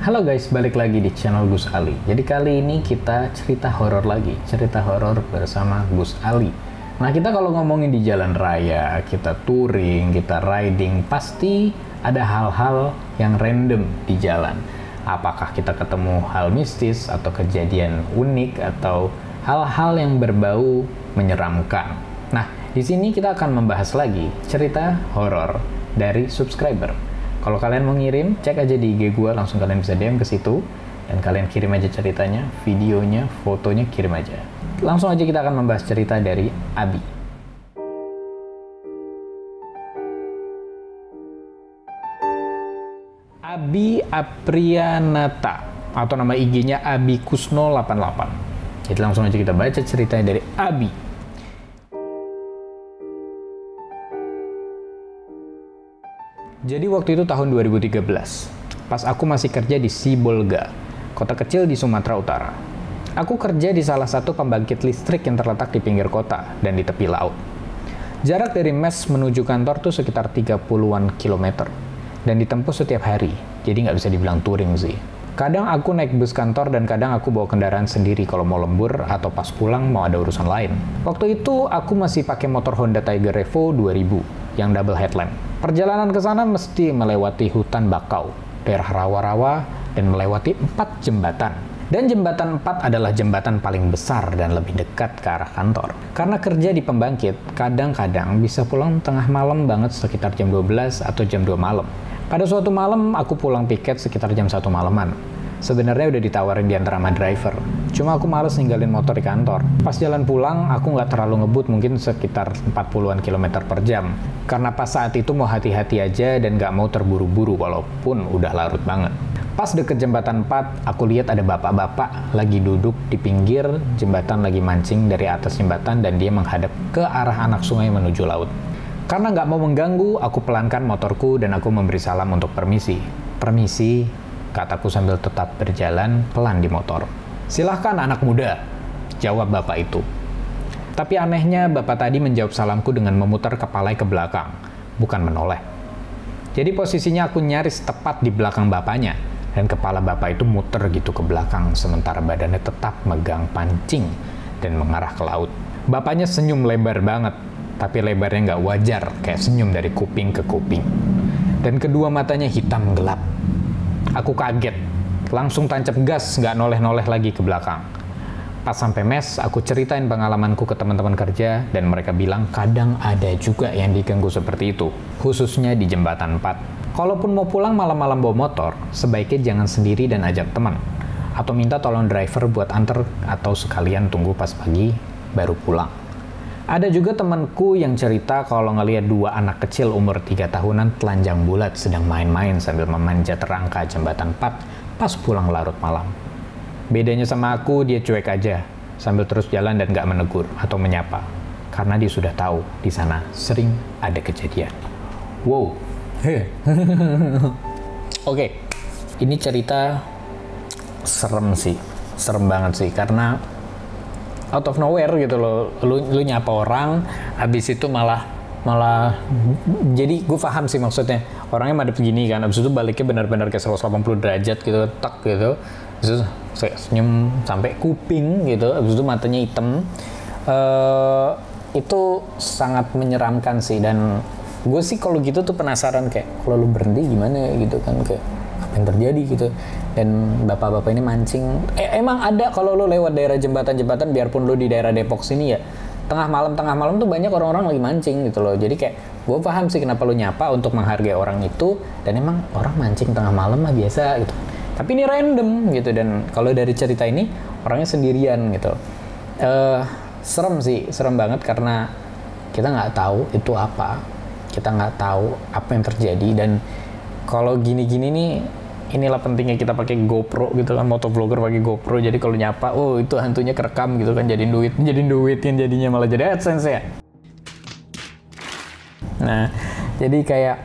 Halo guys, balik lagi di channel Gus Ali. Jadi kali ini kita cerita horor lagi, cerita horor bersama Gus Ali. Nah, kita kalau ngomongin di jalan raya, kita touring, kita riding, pasti ada hal-hal yang random di jalan. Apakah kita ketemu hal mistis atau kejadian unik atau hal-hal yang berbau menyeramkan. Nah, di sini kita akan membahas lagi cerita horor dari subscriber. Kalau kalian mau ngirim, cek aja di IG gue, langsung kalian bisa DM ke situ. Dan kalian kirim aja ceritanya, videonya, fotonya, kirim aja. Langsung aja kita akan membahas cerita dari Abi. Abi Aprianata, atau nama IG-nya Abi Kusno 88. Jadi langsung aja kita baca ceritanya dari Abi. Jadi waktu itu tahun 2013, pas aku masih kerja di Sibolga, kota kecil di Sumatera Utara. Aku kerja di salah satu pembangkit listrik yang terletak di pinggir kota dan di tepi laut. Jarak dari mes menuju kantor tuh sekitar 30-an kilometer, dan ditempuh setiap hari, jadi nggak bisa dibilang touring sih. Kadang aku naik bus kantor dan kadang aku bawa kendaraan sendiri kalau mau lembur atau pas pulang mau ada urusan lain. Waktu itu aku masih pakai motor Honda Tiger Evo 2000 yang double headlamp. Perjalanan ke sana mesti melewati hutan bakau, daerah rawa-rawa, dan melewati 4 jembatan. Dan jembatan 4 adalah jembatan paling besar dan lebih dekat ke arah kantor. Karena kerja di pembangkit, kadang-kadang bisa pulang tengah malam banget sekitar jam 12 atau jam 2 malam. Pada suatu malam, aku pulang piket sekitar jam 1 malaman. Sebenarnya udah ditawarin diantar sama driver. Cuma aku males ninggalin motor di kantor. Pas jalan pulang, aku nggak terlalu ngebut, mungkin sekitar 40-an kilometer per jam. Karena pas saat itu mau hati-hati aja dan nggak mau terburu-buru walaupun udah larut banget. Pas deket jembatan 4, aku lihat ada bapak-bapak lagi duduk di pinggir jembatan lagi mancing dari atas jembatan dan dia menghadap ke arah anak sungai menuju laut. Karena nggak mau mengganggu, aku pelankan motorku dan aku memberi salam untuk permisi. Permisi, kataku sambil tetap berjalan pelan di motor. Silahkan anak muda, jawab bapak itu. Tapi anehnya bapak tadi menjawab salamku dengan memutar kepala ke belakang, bukan menoleh. Jadi posisinya aku nyaris tepat di belakang bapaknya, dan kepala bapak itu muter gitu ke belakang, sementara badannya tetap megang pancing dan mengarah ke laut. Bapaknya senyum lebar banget, tapi lebarnya nggak wajar, kayak senyum dari kuping ke kuping. Dan kedua matanya hitam gelap. Aku kaget, langsung tancap gas, nggak noleh-noleh lagi ke belakang. Pas sampai mes, aku ceritain pengalamanku ke teman-teman kerja, dan mereka bilang kadang ada juga yang diganggu seperti itu, khususnya di jembatan 4. Kalaupun mau pulang malam-malam bawa motor, sebaiknya jangan sendiri dan ajak teman, atau minta tolong driver buat anter, atau sekalian tunggu pas pagi, baru pulang. Ada juga temanku yang cerita kalau ngelihat 2 anak kecil umur 3 tahunan telanjang bulat sedang main-main sambil memanjat rangka jembatan 4 pas pulang larut malam. Bedanya sama aku, dia cuek aja sambil terus jalan dan gak menegur atau menyapa. Karena dia sudah tahu di sana sering ada kejadian. Wow. Oke. Ini cerita serem sih. Serem banget sih karena out of nowhere gitu loh, lu nyapa orang, habis itu malah jadi gue paham sih maksudnya, orangnya madep gini kan, habis itu baliknya benar-benar kayak 180 derajat gitu, tak gitu, terus senyum sampai kuping gitu, habis itu matanya hitam. Itu sangat menyeramkan sih, dan gue sih kalau gitu tuh penasaran kayak kalau lu berhenti gimana gitu kan, kayak apa yang terjadi gitu. Dan bapak-bapak ini mancing, emang ada kalau lo lewat daerah jembatan-jembatan, biarpun lo di daerah Depok sini ya, tengah malam tuh banyak orang-orang lagi mancing gitu loh. Jadi kayak gue paham sih kenapa lo nyapa untuk menghargai orang itu, dan emang orang mancing tengah malam mah biasa gitu. Tapi ini random gitu, dan kalau dari cerita ini orangnya sendirian gitu. Serem sih, serem banget karena kita nggak tahu itu apa, kita nggak tahu apa yang terjadi. Dan kalau gini-gini nih, inilah pentingnya kita pakai GoPro gitu kan, motovlogger pakai GoPro. Jadi kalau nyapa, oh itu hantunya kerekam gitu kan, jadiin duit yang jadinya malah jadi AdSense ya. Nah, jadi kayak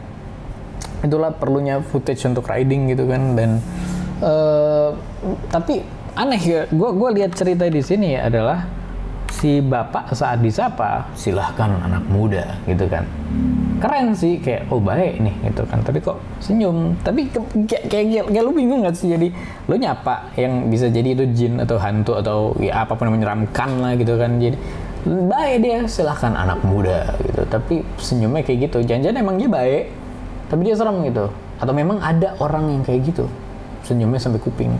itulah perlunya footage untuk riding gitu kan. Dan tapi aneh ya, gue lihat cerita di sini ya adalah si bapak saat disapa, silahkan anak muda gitu kan. Keren sih, kayak oh baik nih gitu kan, tapi kok senyum, tapi kayak lu bingung gak sih, jadi lu nyapa yang bisa jadi itu jin atau hantu atau ya apapun yang menyeramkan lah gitu kan, jadi baik dia, silahkan anak muda gitu, tapi senyumnya kayak gitu, jangan-jangan emang dia baik tapi dia serem gitu, atau memang ada orang yang kayak gitu senyumnya sampai kuping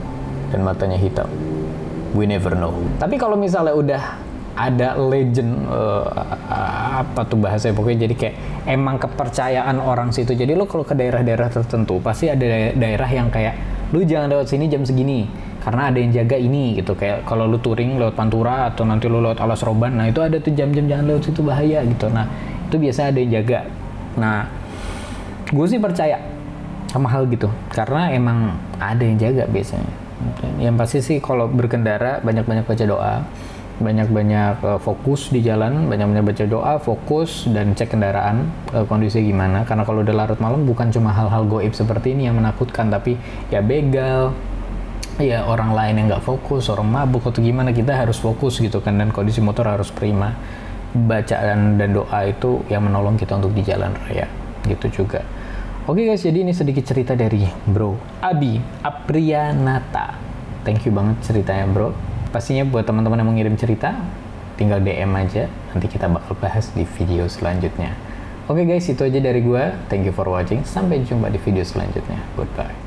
dan matanya hitam, we never know. Tapi kalau misalnya udah ada legend apa tuh bahasanya, pokoknya jadi kayak emang kepercayaan orang situ. Jadi lo kalau ke daerah-daerah tertentu pasti ada daerah yang kayak lu jangan lewat sini jam segini karena ada yang jaga ini gitu. Kayak kalau lu touring lewat Pantura atau nanti lu lewat Alas Roban, nah itu ada tuh jam-jam jangan lewat situ, bahaya gitu. Nah itu biasa ada yang jaga. Nah gue sih percaya sama hal gitu karena emang ada yang jaga biasanya. Yang pasti sih kalau berkendara banyak-banyak baca doa, banyak-banyak fokus di jalan, banyak-banyak baca doa, fokus, dan cek kendaraan kondisi gimana. Karena kalau udah larut malam bukan cuma hal-hal goib seperti ini yang menakutkan, tapi ya begal, ya orang lain yang nggak fokus, orang mabuk atau gimana, kita harus fokus gitu kan, dan kondisi motor harus prima. Bacaan dan doa itu yang menolong kita untuk di jalan raya gitu juga. Oke guys, jadi ini sedikit cerita dari Bro Abi Aprianata. Thank you banget ceritanya bro. Pastinya buat teman-teman yang mau ngirim cerita, tinggal DM aja, nanti kita bakal bahas di video selanjutnya. Oke guys, itu aja dari gua. Thank you for watching. Sampai jumpa di video selanjutnya. Goodbye.